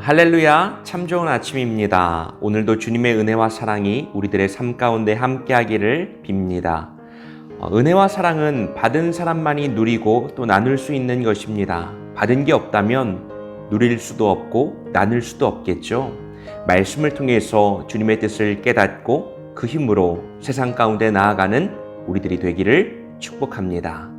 할렐루야, 참 좋은 아침입니다. 오늘도 주님의 은혜와 사랑이 우리들의 삶 가운데 함께하기를 빕니다. 은혜와 사랑은 받은 사람만이 누리고 또 나눌 수 있는 것입니다. 받은 게 없다면 누릴 수도 없고 나눌 수도 없겠죠. 말씀을 통해서 주님의 뜻을 깨닫고 그 힘으로 세상 가운데 나아가는 우리들이 되기를 축복합니다.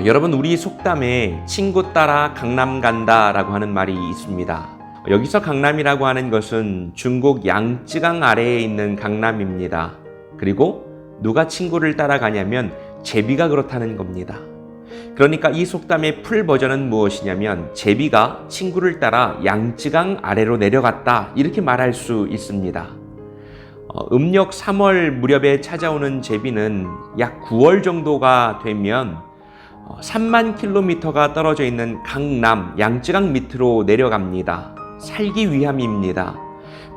여러분, 우리 속담에 친구 따라 강남 간다 라고 하는 말이 있습니다. 여기서 강남이라고 하는 것은 중국 양쯔강 아래에 있는 강남입니다. 그리고 누가 친구를 따라가냐면 제비가 그렇다는 겁니다. 그러니까 이 속담의 풀 버전은 무엇이냐면 제비가 친구를 따라 양쯔강 아래로 내려갔다, 이렇게 말할 수 있습니다. 음력 3월 무렵에 찾아오는 제비는 약 9월 정도가 되면 3만 킬로미터가 떨어져 있는 강남 양쯔강 밑으로 내려갑니다. 살기 위함입니다.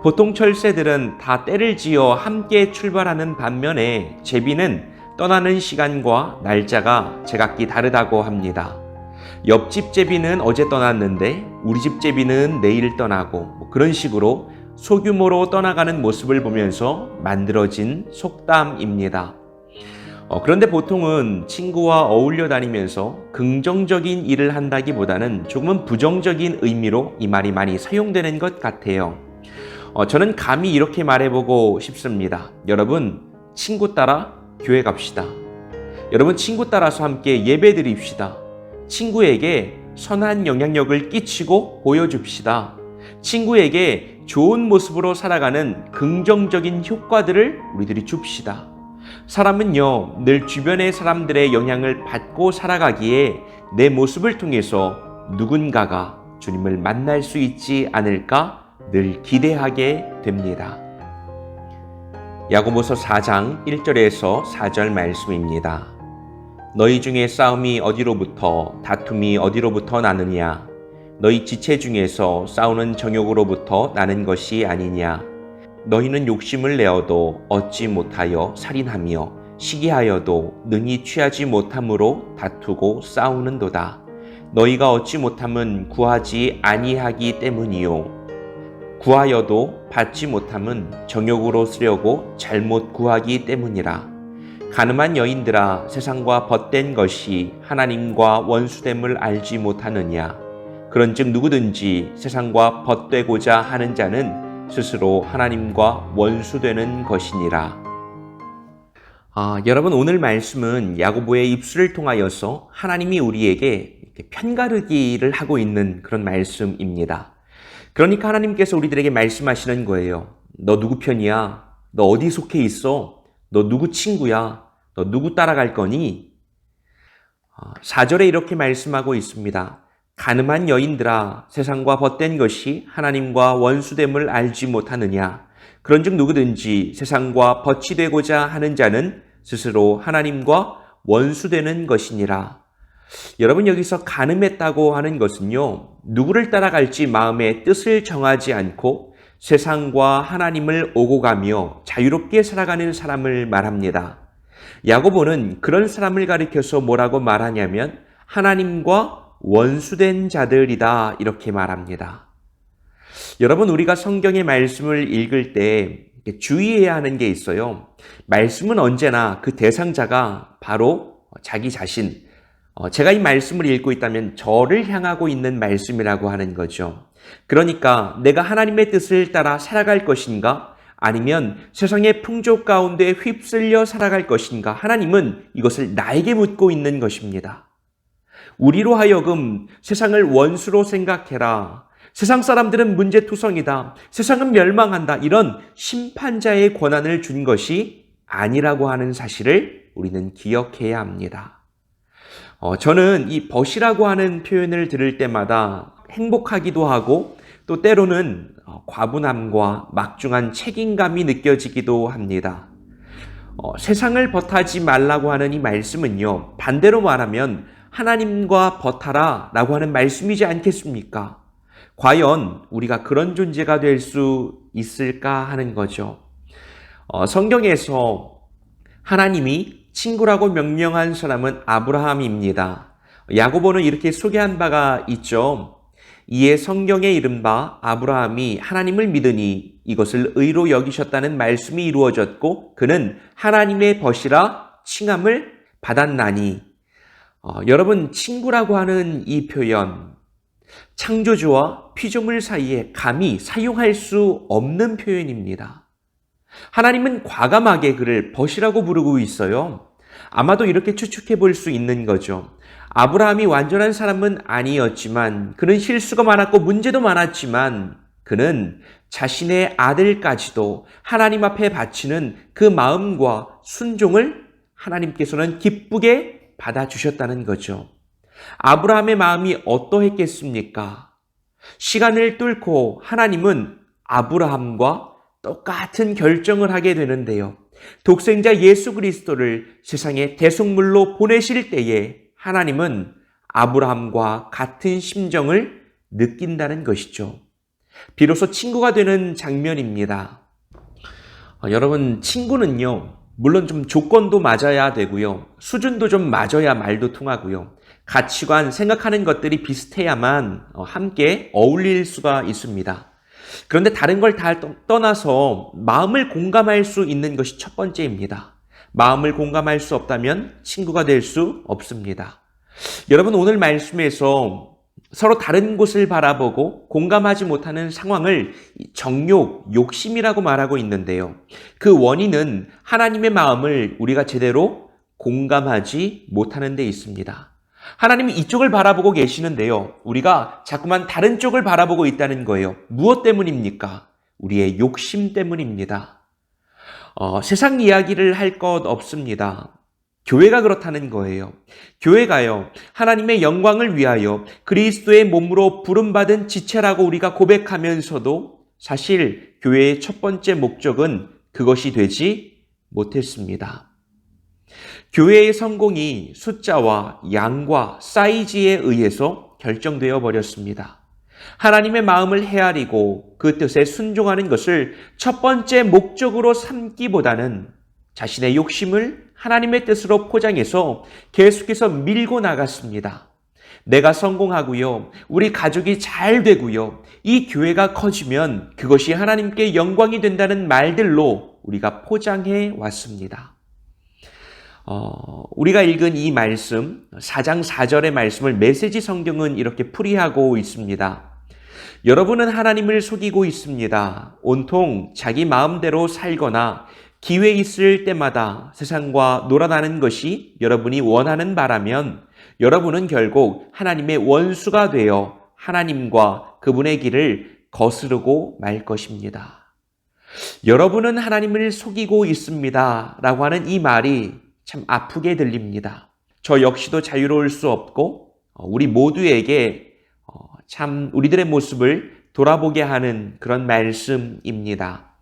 보통 철새들은 다 때를 지어 함께 출발하는 반면에 제비는 떠나는 시간과 날짜가 제각기 다르다고 합니다. 옆집 제비는 어제 떠났는데 우리 집 제비는 내일 떠나고, 그런 식으로 소규모로 떠나가는 모습을 보면서 만들어진 속담입니다. 그런데 보통은 친구와 어울려 다니면서 긍정적인 일을 한다기보다는 조금은 부정적인 의미로 이 말이 많이 사용되는 것 같아요. 저는 감히 이렇게 말해보고 싶습니다. 여러분, 친구 따라 교회 갑시다. 여러분, 친구 따라서 함께 예배 드립시다. 친구에게 선한 영향력을 끼치고 보여줍시다. 친구에게 좋은 모습으로 살아가는 긍정적인 효과들을 우리들이 줍시다. 사람은요, 늘 주변의 사람들의 영향을 받고 살아가기에 내 모습을 통해서 누군가가 주님을 만날 수 있지 않을까 늘 기대하게 됩니다. 야고보서 4장 1절에서 4절 말씀입니다. 너희 중에 싸움이 어디로부터 다툼이 어디로부터 나느냐? 너희 지체 중에서 싸우는 정욕으로부터 나는 것이 아니냐? 너희는 욕심을 내어도 얻지 못하여 살인하며 시기하여도 능히 취하지 못함으로 다투고 싸우는도다. 너희가 얻지 못함은 구하지 아니하기 때문이요. 구하여도 받지 못함은 정욕으로 쓰려고 잘못 구하기 때문이라. 가늠한 여인들아, 세상과 벗된 것이 하나님과 원수됨을 알지 못하느냐? 그런즉 누구든지 세상과 벗되고자 하는 자는 스스로 하나님과 원수되는 것이니라. 여러분, 오늘 말씀은 야고보의 입술을 통하여서 하나님이 우리에게 편가르기를 하고 있는 그런 말씀입니다. 그러니까 하나님께서 우리들에게 말씀하시는 거예요. 너 누구 편이야? 너 어디 속해 있어? 너 누구 친구야? 너 누구 따라갈 거니? 4절에 이렇게 말씀하고 있습니다. 가늠한 여인들아, 세상과 벗된 것이 하나님과 원수됨을 알지 못하느냐? 그런즉 누구든지 세상과 벗이 되고자 하는 자는 스스로 하나님과 원수되는 것이니라. 여러분, 여기서 가늠했다고 하는 것은요, 누구를 따라갈지 마음의 뜻을 정하지 않고 세상과 하나님을 오고 가며 자유롭게 살아가는 사람을 말합니다. 야고보는 그런 사람을 가리켜서 뭐라고 말하냐면 하나님과 원수된 자들이다, 이렇게 말합니다. 여러분, 우리가 성경의 말씀을 읽을 때 주의해야 하는 게 있어요. 말씀은 언제나 그 대상자가 바로 자기 자신, 제가 이 말씀을 읽고 있다면 저를 향하고 있는 말씀이라고 하는 거죠. 그러니까 내가 하나님의 뜻을 따라 살아갈 것인가? 아니면 세상의 풍조 가운데 휩쓸려 살아갈 것인가? 하나님은 이것을 나에게 묻고 있는 것입니다. 우리로 하여금 세상을 원수로 생각해라, 세상 사람들은 문제투성이다, 세상은 멸망한다, 이런 심판자의 권한을 준 것이 아니라고 하는 사실을 우리는 기억해야 합니다. 저는 이 벗이라고 하는 표현을 들을 때마다 행복하기도 하고 또 때로는 과분함과 막중한 책임감이 느껴지기도 합니다. 세상을 벗하지 말라고 하는 이 말씀은요, 반대로 말하면 하나님과 벗하라 라고 하는 말씀이지 않겠습니까? 과연 우리가 그런 존재가 될 수 있을까 하는 거죠. 성경에서 하나님이 친구라고 명명한 사람은 아브라함입니다. 야고보는 이렇게 소개한 바가 있죠. 이에 성경에 이른바 아브라함이 하나님을 믿으니 이것을 의로 여기셨다는 말씀이 이루어졌고 그는 하나님의 벗이라 칭함을 받았나니. 여러분, 친구라고 하는 이 표현, 창조주와 피조물 사이에 감히 사용할 수 없는 표현입니다. 하나님은 과감하게 그를 벗이라고 부르고 있어요. 아마도 이렇게 추측해 볼 수 있는 거죠. 아브라함이 완전한 사람은 아니었지만 그는 실수가 많았고 문제도 많았지만 그는 자신의 아들까지도 하나님 앞에 바치는 그 마음과 순종을 하나님께서는 기쁘게 받아주셨다는 거죠. 아브라함의 마음이 어떠했겠습니까? 시간을 뚫고 하나님은 아브라함과 똑같은 결정을 하게 되는데요. 독생자 예수 그리스도를 세상에 대속물로 보내실 때에 하나님은 아브라함과 같은 심정을 느낀다는 것이죠. 비로소 친구가 되는 장면입니다. 여러분, 친구는요, 물론 좀 조건도 맞아야 되고요. 수준도 좀 맞아야 말도 통하고요. 가치관, 생각하는 것들이 비슷해야만 함께 어울릴 수가 있습니다. 그런데 다른 걸 다 떠나서 마음을 공감할 수 있는 것이 첫 번째입니다. 마음을 공감할 수 없다면 친구가 될 수 없습니다. 여러분, 오늘 말씀에서 서로 다른 곳을 바라보고 공감하지 못하는 상황을 정욕, 욕심이라고 말하고 있는데요. 그 원인은 하나님의 마음을 우리가 제대로 공감하지 못하는 데 있습니다. 하나님이 이쪽을 바라보고 계시는데요. 우리가 자꾸만 다른 쪽을 바라보고 있다는 거예요. 무엇 때문입니까? 우리의 욕심 때문입니다. 세상 이야기를 할 것 없습니다. 교회가 그렇다는 거예요. 교회가요, 하나님의 영광을 위하여 그리스도의 몸으로 부름받은 지체라고 우리가 고백하면서도 사실 교회의 첫 번째 목적은 그것이 되지 못했습니다. 교회의 성공이 숫자와 양과 사이즈에 의해서 결정되어 버렸습니다. 하나님의 마음을 헤아리고 그 뜻에 순종하는 것을 첫 번째 목적으로 삼기보다는 자신의 욕심을 하나님의 뜻으로 포장해서 계속해서 밀고 나갔습니다. 내가 성공하고요, 우리 가족이 잘 되고요, 이 교회가 커지면 그것이 하나님께 영광이 된다는 말들로 우리가 포장해 왔습니다. 우리가 읽은 이 말씀, 4장 4절의 말씀을 메시지 성경은 이렇게 풀이하고 있습니다. 여러분은 하나님을 속이고 있습니다. 온통 자기 마음대로 살거나 기회 있을 때마다 세상과 놀아나는 것이 여러분이 원하는 바라면 여러분은 결국 하나님의 원수가 되어 하나님과 그분의 길을 거스르고 말 것입니다. 여러분은 하나님을 속이고 있습니다 라고 하는 이 말이 참 아프게 들립니다. 저 역시도 자유로울 수 없고 우리 모두에게 참 우리들의 모습을 돌아보게 하는 그런 말씀입니다.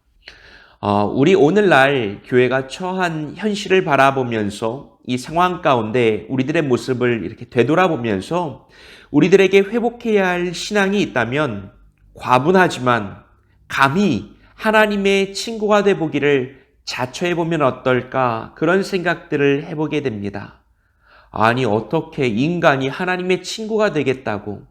우리 오늘날 교회가 처한 현실을 바라보면서 이 상황 가운데 우리들의 모습을 이렇게 되돌아보면서 우리들에게 회복해야 할 신앙이 있다면 과분하지만 감히 하나님의 친구가 돼 보기를 자처해보면 어떨까, 그런 생각들을 해보게 됩니다. 아니, 어떻게 인간이 하나님의 친구가 되겠다고,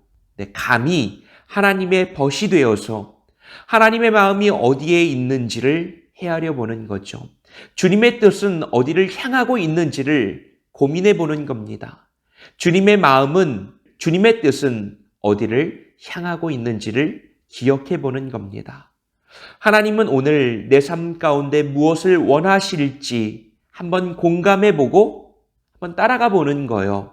감히 하나님의 벗이 되어서 하나님의 마음이 어디에 있는지를 헤아려 보는 거죠. 주님의 뜻은 어디를 향하고 있는지를 고민해 보는 겁니다. 주님의 마음은, 주님의 뜻은 어디를 향하고 있는지를 기억해 보는 겁니다. 하나님은 오늘 내 삶 가운데 무엇을 원하실지 한번 공감해 보고 한번 따라가 보는 거예요.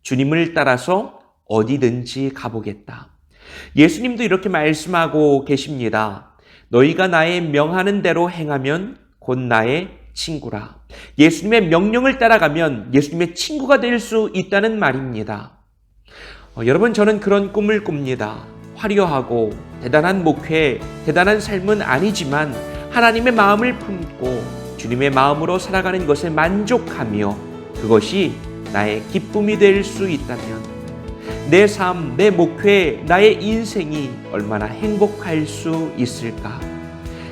주님을 따라서 어디든지 가보겠다. 예수님도 이렇게 말씀하고 계십니다. 너희가 나의 명하는 대로 행하면 곧 나의 친구라. 예수님의 명령을 따라가면 예수님의 친구가 될 수 있다는 말입니다. 여러분, 저는 그런 꿈을 꿉니다. 화려하고 대단한 목회, 대단한 삶은 아니지만 하나님의 마음을 품고 주님의 마음으로 살아가는 것에 만족하며 그것이 나의 기쁨이 될 수 있다면 내 삶, 내 목회, 나의 인생이 얼마나 행복할 수 있을까?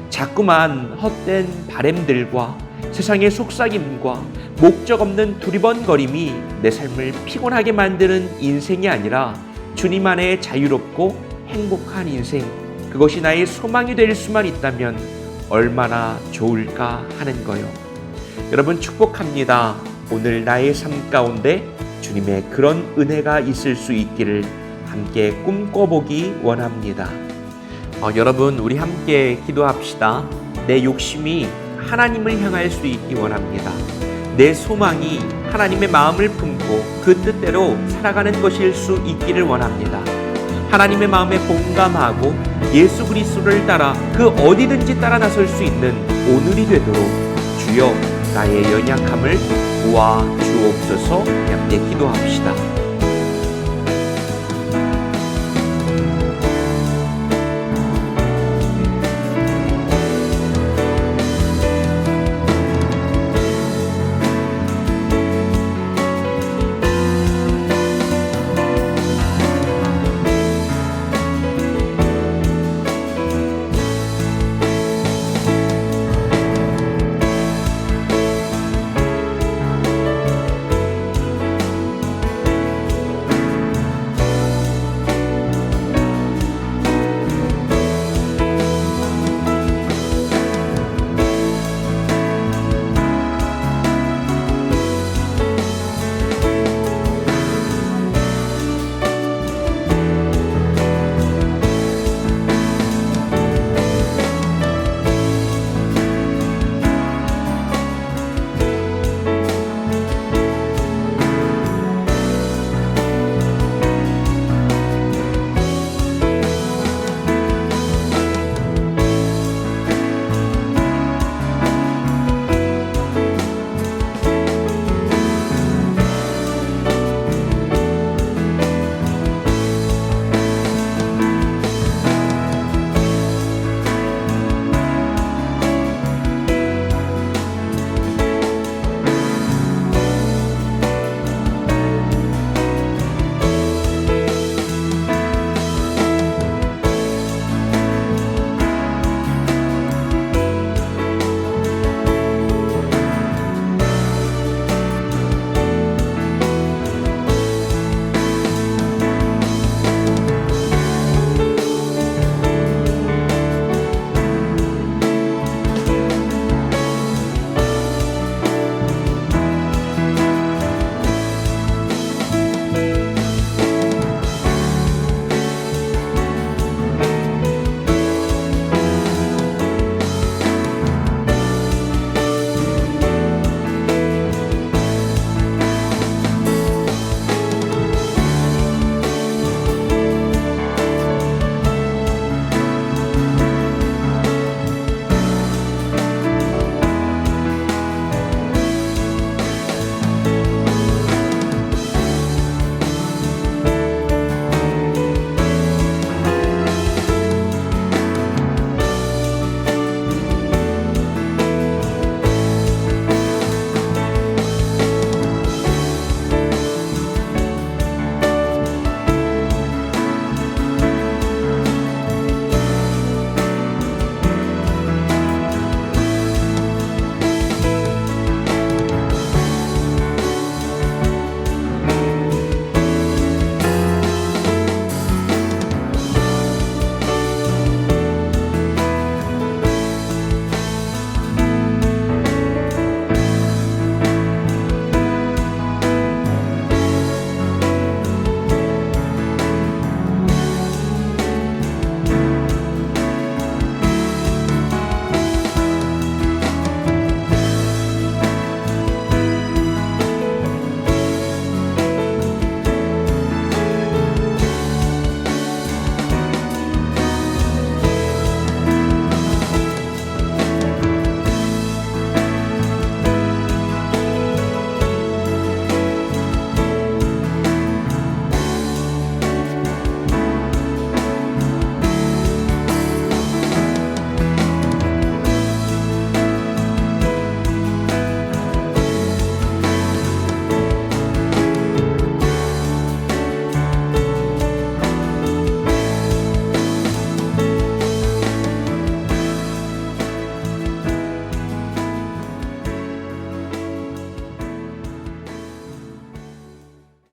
자꾸만 헛된 바램들과 세상의 속삭임과 목적 없는 두리번거림이 내 삶을 피곤하게 만드는 인생이 아니라 주님 안에 자유롭고 행복한 인생, 그것이 나의 소망이 될 수만 있다면 얼마나 좋을까 하는 거요. 여러분 축복합니다. 오늘 나의 삶 가운데 주님의 그런 은혜가 있을 수 있기를 함께 꿈꿔보기 원합니다. 여러분 우리 함께 기도합시다. 내 욕심이 하나님을 향할 수 있기 원합니다. 내 소망이 하나님의 마음을 품고 그 뜻대로 살아가는 것일 수 있기를 원합니다. 하나님의 마음에 공감하고 예수 그리스도를 따라 그 어디든지 따라 나설 수 있는 오늘이 되도록 주여 나의 연약함을 도와주옵소서. 함께 기도합시다.